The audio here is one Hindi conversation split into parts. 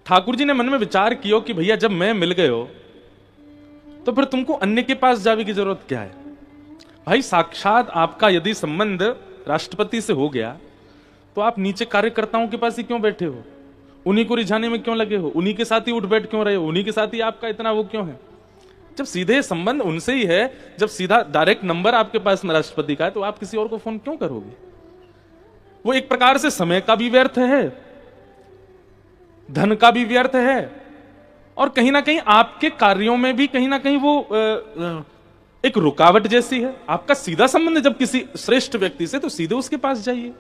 ठाकुर जी ने मन में विचार किया कि भैया जब मैं मिल गए हो तो फिर तुमको अन्य के पास जाने की जरूरत क्या है। भाई साक्षात आपका यदि संबंध राष्ट्रपति से हो गया तो आप नीचे कार्यकर्ताओं के पास ही क्यों बैठे हो, उन्हीं को रिझाने में क्यों लगे हो, उन्हीं के साथ ही उठ बैठ क्यों रहे हो, उन्हीं के साथ ही आपका इतना वो क्यों है। जब सीधे संबंध उनसे ही है, जब सीधा डायरेक्ट नंबर आपके पास में राष्ट्रपति का है, तो आप किसी और को फोन क्यों करोगे। वो एक प्रकार से समय का भी व्यर्थ है, धन का भी व्यर्थ है, और कहीं ना कहीं आपके कार्यों में भी कहीं ना कहीं वो एक रुकावट जैसी है। आपका सीधा संबंध जब किसी श्रेष्ठ व्यक्ति से, तो सीधे उसके पास जाइए।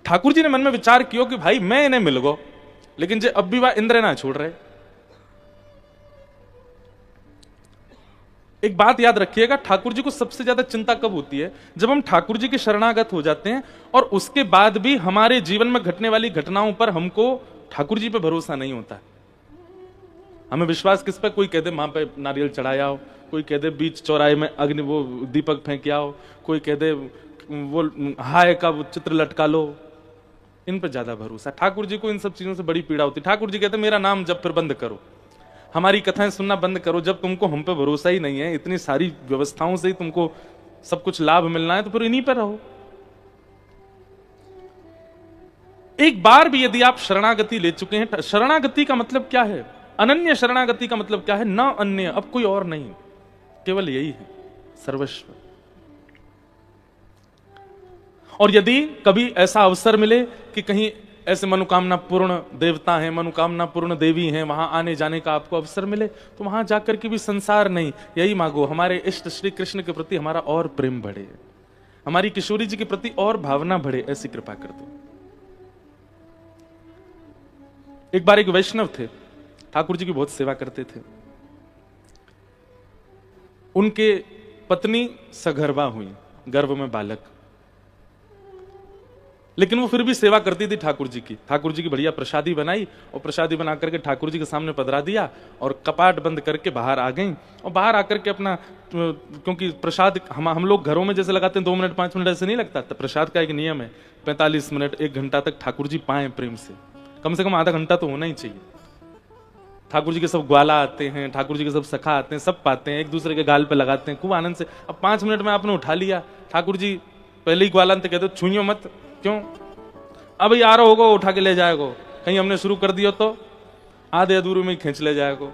ठाकुर जी ने मन में विचार किया कि भाई मैं इन्हें मिल गो, लेकिन जे अब भी वह इंद्र ना छोड़ रहे। एक बात याद रखिएगा, ठाकुर जी को सबसे ज्यादा चिंता कब होती है, जब हम ठाकुर जी के शरणागत हो जाते हैं और उसके बाद भी हमारे जीवन में घटने वाली घटनाओं पर हमको ठाकुर जी पे भरोसा नहीं होता। हमें विश्वास किस पे, कोई कह दे मां पे नारियल चढ़ाया हो, कोई कह दे बीच चौराहे में अग्नि वो दीपक फेंक आओ, कोई कह दे वो हाय का वो चित्र लटका लो, इन पर ज्यादा भरोसा। ठाकुर जी को इन सब चीजों से बड़ी पीड़ा होती। ठाकुर जी कहते मेरा नाम जब फिर बंद करो, हमारी कथाएं सुनना बंद करो। जब तुमको हम पे भरोसा ही नहीं है, इतनी सारी व्यवस्थाओं से ही तुमको सब कुछ लाभ मिलना है, तो फिर इन्हीं पर रहो। एक बार भी यदि आप शरणागति ले चुके हैं, शरणागति का मतलब क्या है, अनन्य शरणागति का मतलब क्या है, ना अन्य, अब कोई और नहीं, केवल यही है सर्वस्व। और यदि कभी ऐसा अवसर मिले कि कहीं ऐसे मनोकामना पूर्ण देवता हैं, मनोकामना पूर्ण देवी हैं, वहां आने जाने का आपको अवसर मिले, तो वहां जाकर के भी संसार नहीं, यही मांगो, हमारे इष्ट श्री कृष्ण के प्रति हमारा और प्रेम बढ़े, हमारी किशोरी जी के प्रति और भावना बढ़े, ऐसी कृपा कर दो। एक बार एक वैष्णव थे, ठाकुर जी की बहुत सेवा करते थे। उनके पत्नी सगर्भा हुई, गर्भ में बालक, लेकिन वो फिर भी सेवा करती थी ठाकुर जी की। ठाकुर जी की बढ़िया प्रसादी बनाई और प्रसादी बना करके ठाकुर जी के सामने पधरा दिया और कपाट बंद करके बाहर आ गई। और बाहर आकर के अपना, क्योंकि प्रसाद हम लोग घरों में जैसे लगाते हैं 2 मिनट 5 मिनट ऐसे नहीं लगता, तो प्रसाद का एक नियम है 45 मिनट 1 घंटा तक ठाकुर जी पाए प्रेम से कम आधा घंटा तो होना ही चाहिए। ठाकुर जी के सब ग्वाला आते हैं, ठाकुर जी के सब सखा आते हैं, सब पाते हैं, एक दूसरे के गाल पे लगाते हैं खूब आनंद से। अब 5 मिनट में आपने उठा लिया, ठाकुर जी पहले ही ग्वाला कहते हो छुइयो मत, क्यों, अब आ रहा होगा उठा के ले जाएगो, कहीं हमने शुरू कर दिया तो आधे अधूरे में ही खींच ले जाएगो।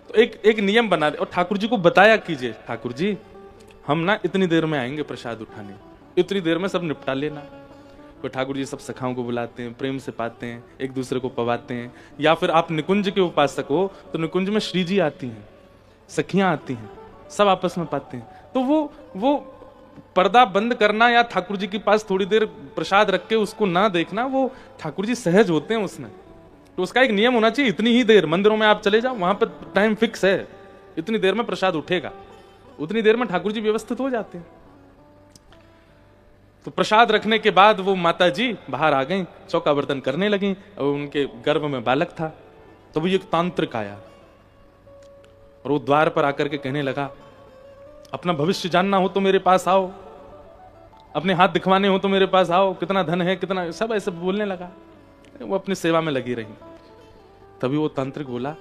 तो एक नियम बना दे और ठाकुर जी को बताया कीजिए, ठाकुर जी हम ना इतनी देर में आएंगे प्रसाद उठाने, इतनी देर में सब निपटा लेना। तो ठाकुर जी सब सखाओं को बुलाते हैं, प्रेम से पाते हैं, एक दूसरे को पवाते हैं। या फिर आप निकुंज के उपासक हो तो निकुंज में श्री जी आती हैं, सखियां आती हैं, सब आपस में पाते हैं। तो वो पर्दा बंद करना या ठाकुर जी के पास थोड़ी देर प्रसाद रख के उसको ना देखना, वो ठाकुर जी सहज होते हैं उसमें। तो उसका एक नियम होना चाहिए, इतनी ही देर। मंदिरों में आप चले जाओ, वहां पर टाइम फिक्स है, इतनी देर में प्रसाद उठेगा, उतनी देर में ठाकुर जी व्यवस्थित हो जाते हैं। तो प्रसाद रखने के बाद वो माता जी बाहर आ गई, चौका बर्तन करने लगी और उनके गर्भ में बालक था। तो वो एक तांत्रिक आया और वो द्वार पर आकर के कहने लगा, अपना भविष्य जानना हो तो मेरे पास आओ, अपने हाथ दिखवाने हो तो मेरे पास आओ, कितना धन है कितना, सब ऐसे बोलने लगा। वो अपनी सेवा में लगी रही। तभी वो तांत्रिक बोला,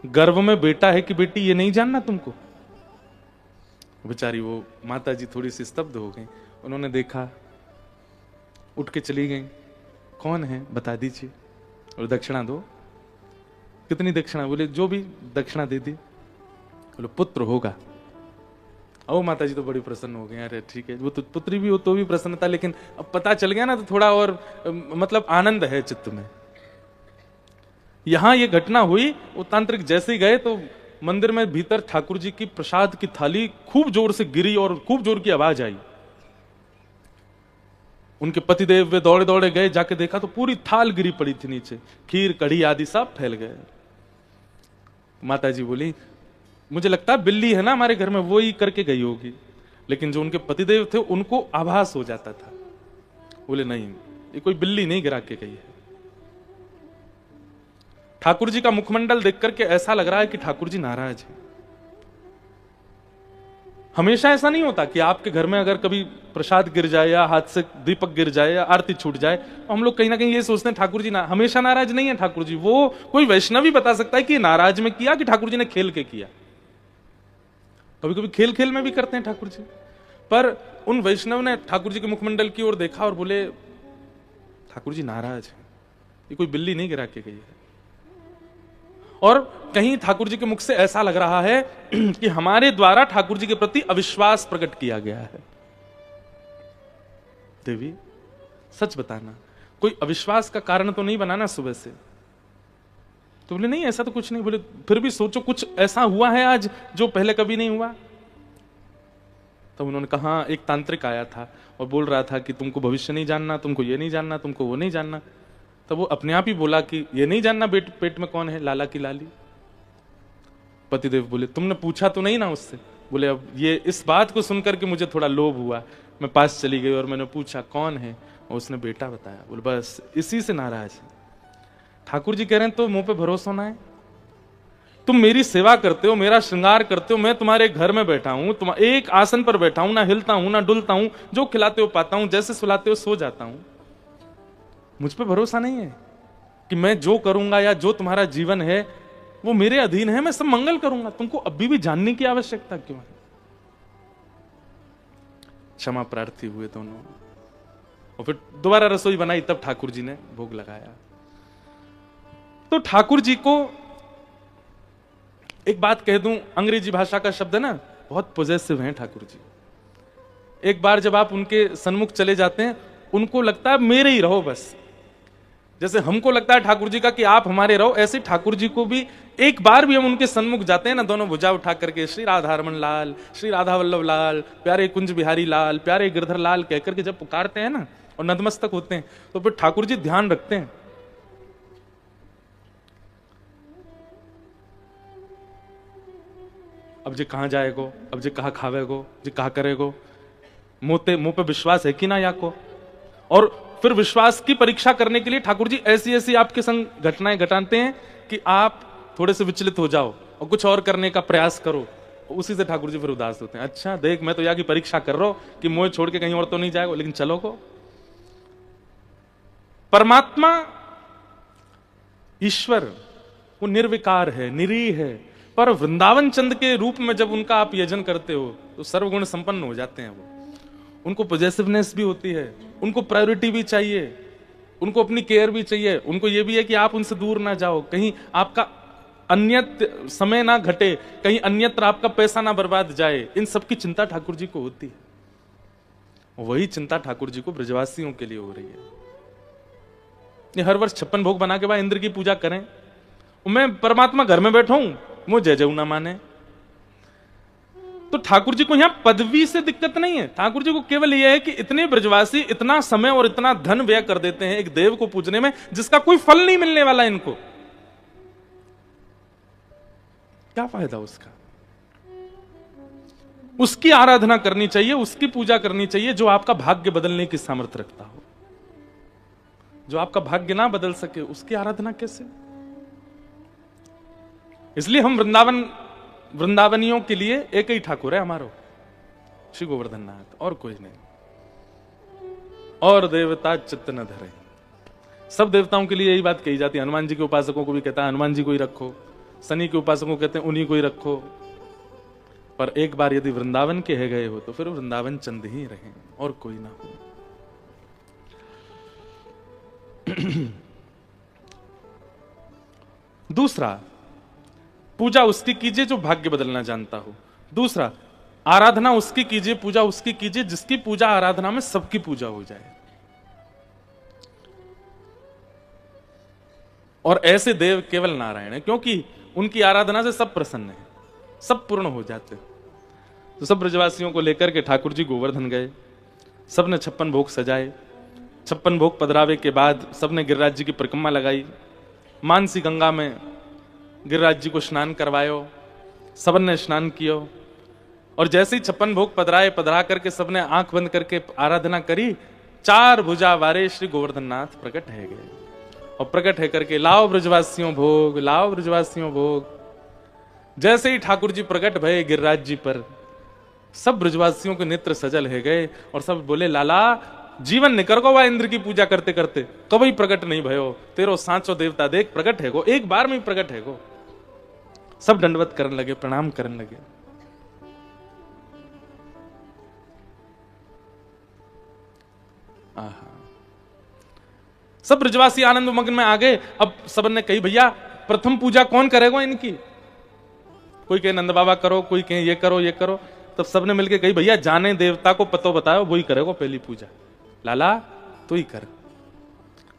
गर्भ में बेटा है कि बेटी ये नहीं जानना तुमको। बेचारी वो माता जी थोड़ी सी स्तब्ध हो गई। उन्होंने देखा, उठ के चली गई, कौन है बता दीजिए और दक्षिणा दो। कितनी दक्षिणा? बोले जो भी दक्षिणा दे दी। बोले पुत्र होगा। ओ माता जी तो बड़ी प्रसन्न हो गई, अरे ठीक है, वो तो पुत्री भी हो तो भी प्रसन्न था, लेकिन अब पता चल गया ना तो थोड़ा और मतलब आनंद है चित्त में। यहां ये घटना हुई, वो तांत्रिक जैसे ही गए तो मंदिर में भीतर ठाकुर जी की प्रसाद की थाली खूब जोर से गिरी और खूब जोर की आवाज आई। उनके पतिदेव वे दौड़े दौड़े गए, जाके देखा तो पूरी थाल गिरी पड़ी थी नीचे, खीर कढ़ी आदि सब फैल गए। माता जी बोली, मुझे लगता है बिल्ली है ना हमारे घर में, वो ही करके गई होगी। लेकिन जो उनके पतिदेव थे उनको आभास हो जाता था। बोले नहीं, ये कोई बिल्ली नहीं गिरा के गई है। ठाकुर जी का मुखमंडल देख करके ऐसा लग रहा है कि ठाकुर जी नाराज है। हमेशा ऐसा नहीं होता कि आपके घर में अगर कभी प्रसाद गिर जाए या हाथ से दीपक गिर जाए या आरती छूट जाए तो हम लोग कहीं ना कहीं ये सोचते हैं ठाकुर जी हमेशा नाराज नहीं है ठाकुर जी। वो कोई वैष्णव ही बता सकता है कि नाराज में किया कि ठाकुर जी ने खेल के किया। कभी कभी खेल खेल में भी करते हैं ठाकुर जी। पर उन वैष्णव ने ठाकुर जी के मुखमंडल की ओर देखा और बोले ठाकुर जी नाराज है, ये कोई बिल्ली नहीं गिरा के गई है। और कहीं ठाकुर जी के मुख से ऐसा लग रहा है कि हमारे द्वारा ठाकुर जी के प्रति अविश्वास प्रकट किया गया है। देवी सच बताना, कोई अविश्वास का कारण तो नहीं बनाना सुबह से। तो बोले नहीं ऐसा तो कुछ नहीं। बोले फिर भी सोचो कुछ ऐसा हुआ है आज जो पहले कभी नहीं हुआ। तब उन्होंने कहा एक तांत्रिक आया था और बोल रहा था कि तुमको भविष्य नहीं जानना, तुमको ये नहीं जानना, तुमको वो नहीं जानना। तब वो अपने आप ही बोला कि ये नहीं जानना पेट में कौन है, लाला की लाली। पतिदेव बोले तुमने पूछा तो नहीं ना उससे। बोले अब ये इस बात को सुनकर के मुझे थोड़ा लोभ हुआ, मैं पास चली गई और मैंने पूछा कौन है, और उसने बेटा बताया। बोले बस इसी से नाराज है। ठाकुर जी कह रहे हैं तो मुंह पे भरोसा ना है। तुम मेरी सेवा करते हो, मेरा श्रृंगार करते हो, मैं तुम्हारे घर में बैठा हूं, तुम एक आसन पर बैठा हूं, ना हिलता हूं ना डुलता हूं, जो खिलाते हो पाता हूं, जैसे सुलाते हो सो जाता हूं। मुझ पे भरोसा नहीं है कि मैं जो करूंगा या जो तुम्हारा जीवन है वो मेरे अधीन है, मैं सब मंगल करूंगा। तुमको अभी भी जानने की आवश्यकता क्यों है? क्षमा प्रार्थी हुए दोनों और फिर दोबारा रसोई बनाई, तब ठाकुर जी ने भोग लगाया। तो ठाकुर जी को एक बात कह दूं, अंग्रेजी भाषा का शब्द है ना, बहुत पॉजेसिव हैं ठाकुर जी। एक बार जब आप उनके सन्मुख चले जाते हैं, उनको लगता है मेरे ही रहो बस। जैसे हमको लगता है ठाकुर जी का कि आप हमारे रहो, ऐसे ठाकुर जी को भी एक बार भी हम उनके सन्मुख जाते हैं ना, दोनों भुजा उठा करके श्री राधारमण लाल, श्री राधा वल्लभ लाल, प्यारे कुंज बिहारी लाल, प्यारे गिरधर लाल कहकर के जब पुकारते हैं ना और नतमस्तक होते हैं, तो फिर ठाकुर जी ध्यान रखते हैं। अब जे कहां जाएगो, अब जे कहा खावेगो, जे कहा करेगो, मुंह पे विश्वास है कि ना याको। और फिर विश्वास की परीक्षा करने के लिए ठाकुर जी ऐसी ऐसी आपके संग घटनाएं घटाते हैं कि आप थोड़े से विचलित हो जाओ और कुछ और करने का प्रयास करो। उसी से ठाकुर जी फिर उदास होते हैं। अच्छा देख, मैं तो यहाँ की परीक्षा कर रहा हूं कि मुझे छोड़ के कहीं और तो नहीं जाएगा, लेकिन चलो को। परमात्मा ईश्वर वो निर्विकार है, निरीह है, पर वृंदावन चंद के रूप में जब उनका आप यजन करते हो तो सर्वगुण संपन्न हो जाते हैं। वो उनको पॉजेसिवनेस भी होती है, उनको प्रायोरिटी भी चाहिए, उनको अपनी केयर भी चाहिए, उनको ये भी है कि आप उनसे दूर ना जाओ, कहीं आपका अन्यत्र समय ना घटे, कहीं अन्यत्र आपका पैसा ना बर्बाद जाए। इन सब की चिंता ठाकुर जी को होती है। वही चिंता ठाकुर जी को ब्रजवासियों के लिए हो रही है। ये हर वर्ष 56 भोग बना के बाद इंद्र की पूजा करें, मैं परमात्मा घर में बैठा हूं, मुझे जय ना माने। तो ठाकुर जी को यहां पदवी से दिक्कत नहीं है। ठाकुर जी को केवल यह है कि इतने ब्रजवासी इतना समय और इतना धन व्यय कर देते हैं एक देव को पूजने में जिसका कोई फल नहीं मिलने वाला इनको, क्या फायदा उसका? उसकी आराधना करनी चाहिए, उसकी पूजा करनी चाहिए जो आपका भाग्य बदलने की सामर्थ्य रखता हो। जो आपका भाग्य ना बदल सके उसकी आराधना कैसे? इसलिए हम वृंदावनियों के लिए एक ही ठाकुर है हमारो, श्री गोवर्धन नाथ, और कोई नहीं। और देवता चित्त न धरे। सब देवताओं के लिए यही बात कही जाती है। हनुमान जी के उपासकों को भी कहता है हनुमान जी को ही रखो, शनि के उपासकों को कहते हैं उन्हीं को ही रखो। पर एक बार यदि वृंदावन के है गए हो तो फिर वृंदावन चंद ही रहे और कोई ना हो। दूसरा, पूजा उसकी कीजिए जो भाग्य बदलना जानता हो। दूसरा, आराधना उसकी कीजिए, पूजा उसकी कीजिए जिसकी पूजा आराधना में सबकी पूजा हो जाए। और ऐसे देव केवल नारायण है, क्योंकि उनकी आराधना से सब प्रसन्न है, सब पूर्ण हो जाते। तो सब ब्रजवासियों को लेकर के ठाकुर जी गोवर्धन गए। सबने 56 भोग सजाए। 56 भोग पधरावे के बाद सबने गिरिराज जी की परिक्रमा लगाई। मानसी गंगा में गिरिराज जी को स्नान करवायो, सबने स्नान कियो। और जैसे ही 56 भोग पधरा करके सबने आंख बंद करके आराधना करी, 4 भुजा वारे श्री गोवर्धन नाथ प्रकट है गए। और प्रकट है करके लाओ ब्रजवासियों भोग, लाओ ब्रजवासियों भोग। जैसे ही ठाकुर जी प्रकट भये गिरिराज जी पर, सब ब्रजवासियों के नेत्र सजल है गए और सब बोले लाला जीवन निकर को वह इंद्र की पूजा करते करते कभी प्रकट नहीं भयो, तेरो सांचो देवता देख प्रकट है गो, एक बार में प्रकट है गो। सब दंडवत करने लगे, प्रणाम करने लगे। सब ब्रजवासी आनंद मग्न में आ गए। अब सबन ने कही भैया प्रथम पूजा कौन करेगा इनकी? कोई कहे नंद बाबा करो, कोई कहे ये करो ये करो। तब सबने मिलके कही भैया जाने देवता को पतो बताओ, वही करेगा पहली पूजा। लाला तू ही कर।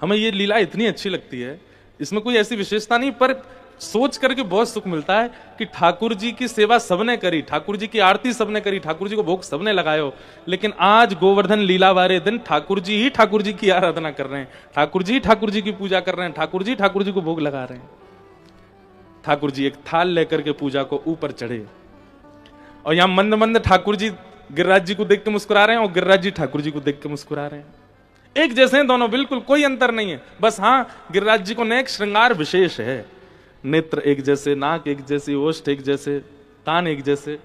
हमें ये लीला इतनी अच्छी लगती है, इसमें कोई ऐसी विशेषता नहीं, पर सोच करके बहुत सुख मिलता है कि ठाकुर जी की सेवा सबने करी, ठाकुर जी की आरती सबने करी, ठाकुर जी को भोग सबने लगायो, लेकिन आज गोवर्धन लीला वाले दिन ठाकुर जी ही ठाकुर जी की आराधना कर रहे हैं, ठाकुर जी ठाकुर जी की पूजा कर रहे हैं, ठाकुर जी ठाकुर जी को भोग लगा रहे हैं। ठाकुर जी एक थाल लेकर के पूजा को ऊपर चढ़े और यहां मंद मंद ठाकुर जी गिरिराज जी को देख के मुस्कुरा रहे हैं और गिरिराज जी ठाकुर जी को देख के मुस्कुरा रहे हैं। एक जैसे हैं दोनों, बिल्कुल कोई अंतर नहीं है। बस हाँ, गिरिराज जी को नेक श्रृंगार विशेष है, नेत्र एक जैसे, नाक एक जैसी, ओष्ठ एक जैसे, कान एक जैसे।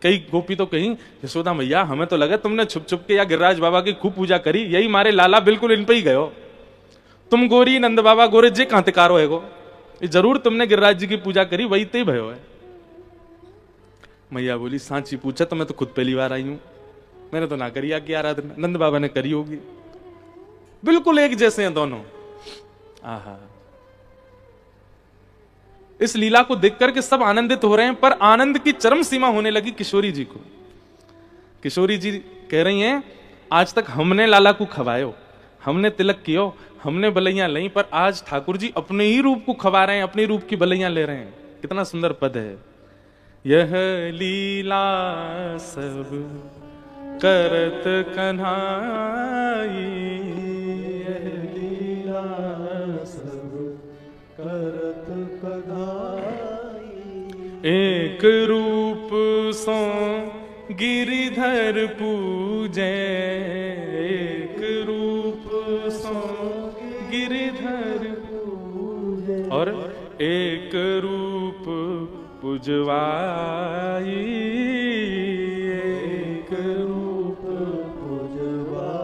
कई गोपी तो कहीं यशोदा मैया हमें तो लगा तुमने छुप छुप के या गिरिराज बाबा की खूब पूजा करी, यही मारे लाला बिल्कुल इन पे ही गयो, तुम गोरी नंद बाबा गोरे जे कहां तिकारो है गो, जरूर तुमने गिरिराज जी की पूजा करी, वही ते भयो है। मैया बोली सांची पूछा तो मैं तो खुद पहली बार आई हूं, मैंने तो ना करी आके आराधना, नंद बाबा ने करी होगी। बिल्कुल एक जैसे हैं दोनों। आहा, इस लीला को देख करके सब आनंदित हो रहे हैं, पर आनंद की चरम सीमा होने लगी किशोरी जी को। किशोरी जी कह रही हैं आज तक हमने लाला को खवायो, हमने तिलक कियो, हमने बलैया ली, पर आज ठाकुर जी अपने ही रूप को खवा रहे हैं, अपने रूप की बलैया ले रहे हैं। कितना सुंदर पद है, यह लीला सब करत कन्हाई, यह लीला सब करत कन्हाई, एक रूप सो गिरिधर पूजे, एक रूप सो गिरिधर पूजे, और एक रूप पुजवाई, एक रूप पुजवाई।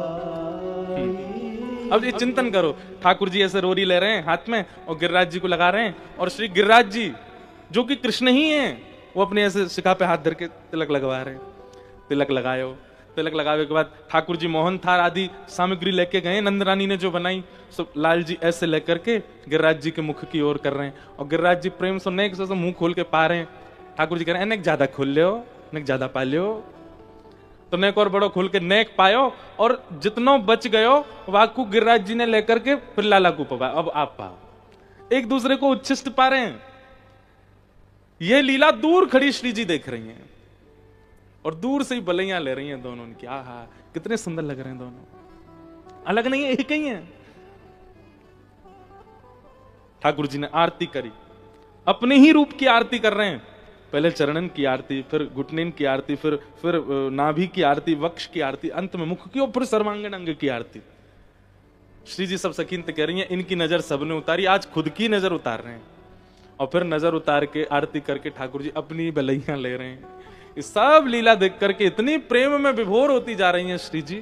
अब ये चिंतन करो, ठाकुर जी ऐसे रोरी ले रहे हैं हाथ में और गिरिराज जी को लगा रहे हैं, और श्री गिरिराज जी जो कि कृष्ण ही हैं, वो अपने ऐसे शिखा पे हाथ धर के तिलक लगवा रहे हैं। तिलक लगायो, तिलक लगावे के बाद ठाकुर जी मोहन थार आदि सामग्री लेके गए, नंद रानी ने जो बनाई, सो लाल जी ऐसे लेकर के गिरिराज जी के मुख की ओर कर रहे हैं, और गिरिराज जी प्रेम से नेक से मुंह खोल के पा रहे हैं। ठाकुर जी कह रहे हैं नेक ज्यादा खोल ले, नेक ज्यादा पा लियो, तो नेक और बड़ो खोल के नेक पायो, और जितनो बच गयो वाकू गिरिराज जी ने लेकर के फिर लाला को पवा। अब आप पाओ, एक दूसरे को उच्छिष्ट पा रहे हैं। यह लीला दूर खड़ी श्री जी देख रही हैं और दूर से ही बलैया ले रही हैं दोनों उनकी। आहा, कितने सुंदर लग रहे हैं दोनों, अलग नहीं है, एक ही है। ठाकुर जी ने आरती करी, अपने ही रूप की आरती कर रहे हैं। पहले चरणन की आरती, फिर घुटनेन की आरती, फिर नाभि की आरती, वक्ष की आरती, अंत में मुख की और फिर सर्वांगीण अंग की आरती। श्री जी सब सखींत कह रही हैं, इनकी नजर सबने उतारी, आज खुद की नजर उतार रहे हैं, और फिर नजर उतार के आरती करके ठाकुर जी अपनी बलैया ले रहे हैं। इस सब लीला देख करके इतनी प्रेम में विभोर होती जा रही हैं श्री जी।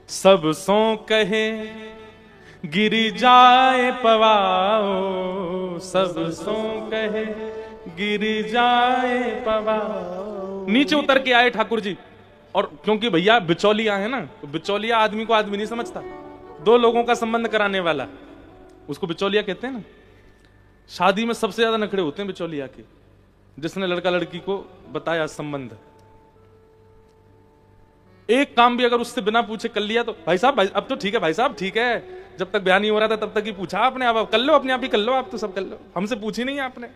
सब सो कहे गिरि जाए पवाओ, सब सो कहे गिरि जाए पवाओ। नीचे उतर के आए ठाकुर जी, और क्योंकि भैया बिचौलिया है ना, तो बिचौलिया आदमी को आदमी नहीं समझता, दो लोगों का संबंध कराने वाला, उसको बिचौलिया कहते हैं ना। शादी में सबसे ज्यादा नखरे होते हैं बिचौलिया के, जिसने लड़का लड़की को बताया संबंध। एक काम भी अगर उससे बिना पूछे कर लिया तो भाई साहब अब तो ठीक है, भाई साहब ठीक है, जब तक ब्याह नहीं हो रहा था तब तक ही पूछा आपने, अब कर लो, अपने आप ही कर लो, आप तो सब कर लो, हमसे पूछी नहीं आपने।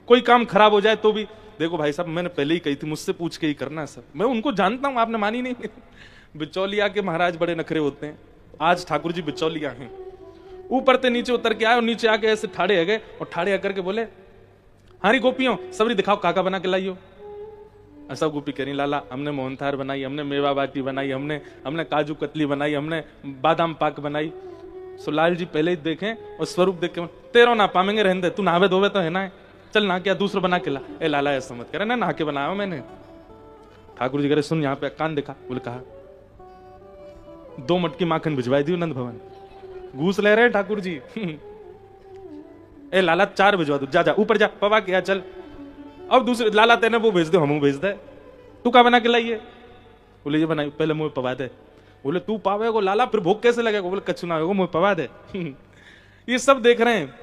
कोई काम खराब हो जाए तो भी देखो भाई साहब मैंने पहले ही कही थी, मुझसे पूछ के ही करना सब, मैं उनको जानता हूं, आपने मानी नहीं। बिचौलिया के महाराज बड़े नखरे होते हैं। आज ठाकुर जी बिचौलिया हैं। ऊपर से नीचे उतर के आए और नीचे आके ऐसे ठाड़े आ गए और ठाड़े आकर के बोले, हारी गोपियों सबरी दिखाओ काका बना के लाइयो। ऐसा गोपी कह रही, लाला हमने मोहनथार बनाई, हमने मेवा बाटी बनाई, हमने काजू कतली बनाई, हमने बादाम पाक बनाई। सो लाल जी पहले ही देखें और स्वरूप देख के, तेरो ना पामेंगे रहने दे, तू नहावे धोवे तो है ना, चल नहा के दूसरा बना के ला। ए लाला ऐसा मत करे ना, नहा के बनाया मैंने। ठाकुर जी कह रहे सुन यहाँ पे कान दिखा। बोले कहा 2 मटकी माखन भिजवाई दी नंद भवन। घूस ले रहे ठाकुर जी। ए लाला 4 भिजवा दो, जा जा ऊपर जा पवा किया चल। अब दूसरे लाला तेने वो भेज दो, हम भेज दे, तू क्या बना के लाइए। बोले ये बनाई, पहले मुझे पवा दे। बोले तू पावेगो लाला, फिर भूख कैसे लगेगा। बोले कच्छु ना होगा, मुझे पवा दे। ये सब देख रहे हैं।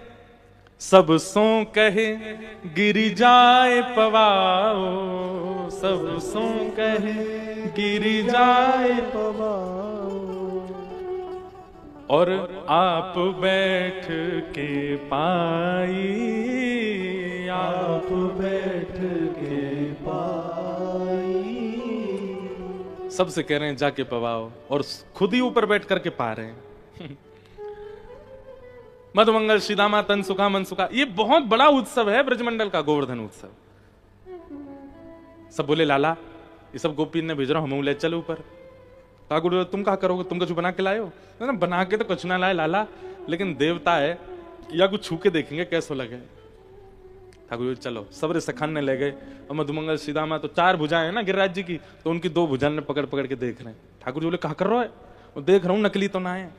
सब सो कहे गिरी जाए पवाओ, सब सो कहे गिरी जाए पवाओ, और आप बैठ के पाई, आप बैठ के पाई। सबसे कह रहे हैं जाके पवाओ, और खुद ही ऊपर बैठ करके पा रहे हैं। मधुमंगल श्रीदामा तनसुखा मनसुखा, ये बहुत बड़ा उत्सव है ब्रजमंडल का, गोवर्धन उत्सव। सब बोले लाला ये सब गोपी ने भेज रहा हूं, हम ले चलो ऊपर। ठाकुर तुम क्या करोगे, तुम कुछ बना के लाए हो। ना बना के तो कुछ ना लाए लाला, लेकिन देवता है या कुछ छू के देखेंगे कैसो लगे। ठाकुर चलो, सबरे सखान ने ले गए। और मधुमंगल श्रीदामा तो 4 भुजाएं हैं ना गिरिराज जी की, तो उनकी 2 भुजाएं ने पकड़ पकड़ के देख रहे हैं। ठाकुर जी बोले कहा कर रहे हो। वो देख रहा हूं नकली तो ना है।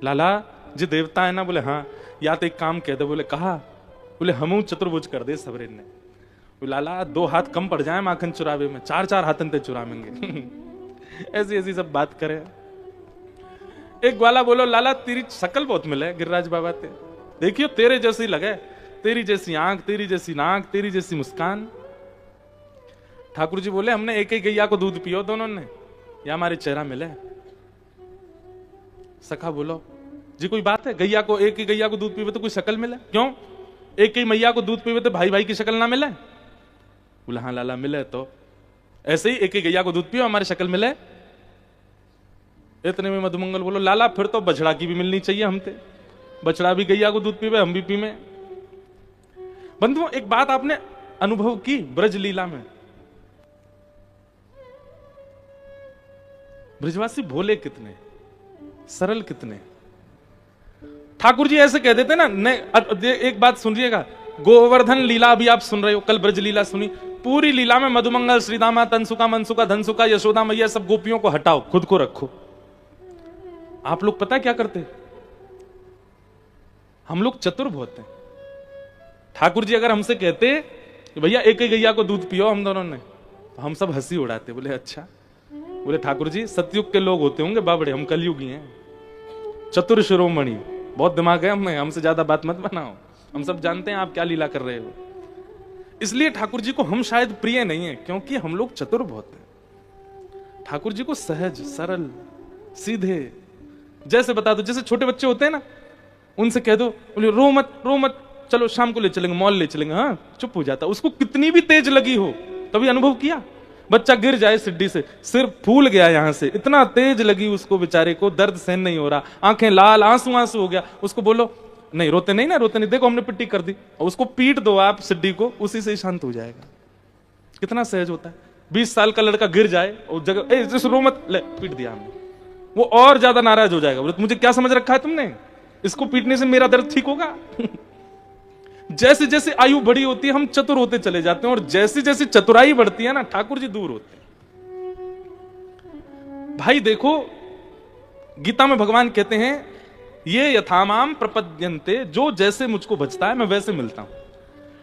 लाला जी देवता है ना। बोले हाँ, या तो एक काम कह दे। बोले कहा। बोले हम चतुर्भुज कर दे सबरे ने। लाला 2 हाथ कम पड़ जाए माखन चुरावे में, 4-4 हाथन ते चुरावेंगे। ऐसी ऐसी सब बात करे। एक ग्वाला बोलो लाला तेरी शकल बहुत मिले गिरिराज बाबा ते, देखियो तेरे जैसी लगे, तेरी जैसी आंख, तेरी जैसी नाक, तेरी जैसी मुस्कान। ठाकुर जी बोले हमने एक ही गैया को दूध पियो दोनों ने, या हमारे चेहरा मिले। सखा बोलो जी कोई बात है, गैया को एक ही गैया को दूध पीवे तो कोई शक्ल मिले, क्यों एक ही मैया को दूध पीवे तो भाई भाई की शक्ल ना मिले। बोला हाँ लाला मिले, तो ऐसे ही एक ही गैया को दूध पियो हमारी शक्ल मिले। इतने में मधुमंगल बोलो लाला फिर तो बछड़ा की भी मिलनी चाहिए हमसे, बछड़ा भी गैया को दूध पीवे, हम भी पीवे। बंधुओं एक बात आपने अनुभव की ब्रज लीला में, ब्रजवासी भोले कितने, सरल कितने। ठाकुर जी ऐसे कह देते ना, एक बात सुनिएगा, गोवर्धन लीला अभी आप सुन रहे हो, कल ब्रज लीला सुनी, पूरी लीला में मधुमंगल श्रीदामा तनसुका मनसुका धनसुका यशोदा मैया सब गोपियों को हटाओ, खुद को रखो। आप लोग पता है क्या करते, हम लोग चतुर बहुत हैं। ठाकुर जी अगर हमसे कहते कि भैया एक ही गैया को दूध पियो हम दोनों ने, तो हम सब हंसी उड़ाते, बोले अच्छा। बोले ठाकुर जी सतयुग के लोग होते होंगे बाबड़े, हम कलयुगी हैं, चतुर शिरोमणि, बहुत दिमाग है हमें, हमसे ज्यादा बात मत बनाओ, हम सब जानते हैं आप क्या लीला कर रहे हो। इसलिए ठाकुर जी को हम शायद प्रिय नहीं है, क्योंकि हम लोग चतुर बहुत हैं। ठाकुर जी को सहज सरल सीधे जैसे बता दो, जैसे छोटे बच्चे होते हैं ना, उनसे कह दो, बोले रो मत, चलो शाम को ले चलेंगे, मॉल ले चलेंगे, हाँ चुप हो जाता। उसको कितनी भी तेज लगी हो, कभी अनुभव किया, बच्चा गिर जाए सिड्डी से, सिर फूल गया यहां से, इतना तेज लगी उसको बेचारे को, दर्द सहन नहीं हो रहा, आंखें लाल, आंसू हो गया, उसको बोलो नहीं रोते नहीं ना, रोते नहीं, देखो हमने पिट्टी कर दी, और उसको पीट दो आप सिड्डी को, उसी से शांत हो जाएगा। कितना सहज होता है। 20 साल का लड़का गिर जाए और जगह रो मत, ले पीट दिया हमने, वो और ज्यादा नाराज हो जाएगा, बोले मुझे क्या समझ रखा है तुमने, इसको पीटने से मेरा दर्द ठीक होगा। जैसे जैसे आयु बड़ी होती है हम चतुर होते चले जाते हैं, और जैसे जैसे चतुराई बढ़ती है ना, ठाकुर जी दूर होते हैं। भाई देखो गीता में भगवान कहते हैं ये यथामाम प्रपद्यन्ते, जो जैसे मुझको बचता है मैं वैसे मिलता हूं।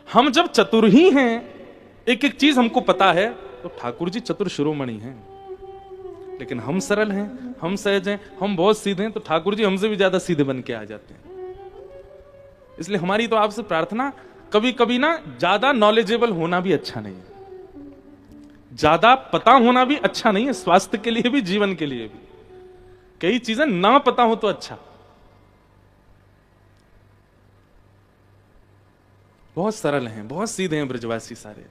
हम जब चतुर ही हैं, एक एक चीज हमको पता है, तो ठाकुर जी चतुर शिरोमणि हैं। लेकिन हम सरल हैं, हम सहज हैं, हम बहुत सीधे हैं, तो ठाकुर जी हमसे भी ज्यादा सीधे बन के आ जाते हैं। इसलिए हमारी तो आपसे प्रार्थना, कभी कभी ना ज्यादा नॉलेजेबल होना भी अच्छा नहीं है, ज्यादा पता होना भी अच्छा नहीं है, स्वास्थ्य के लिए भी जीवन के लिए भी। कई चीजें ना पता हो तो अच्छा। बहुत सरल हैं, बहुत सीधे हैं ब्रजवासी सारे।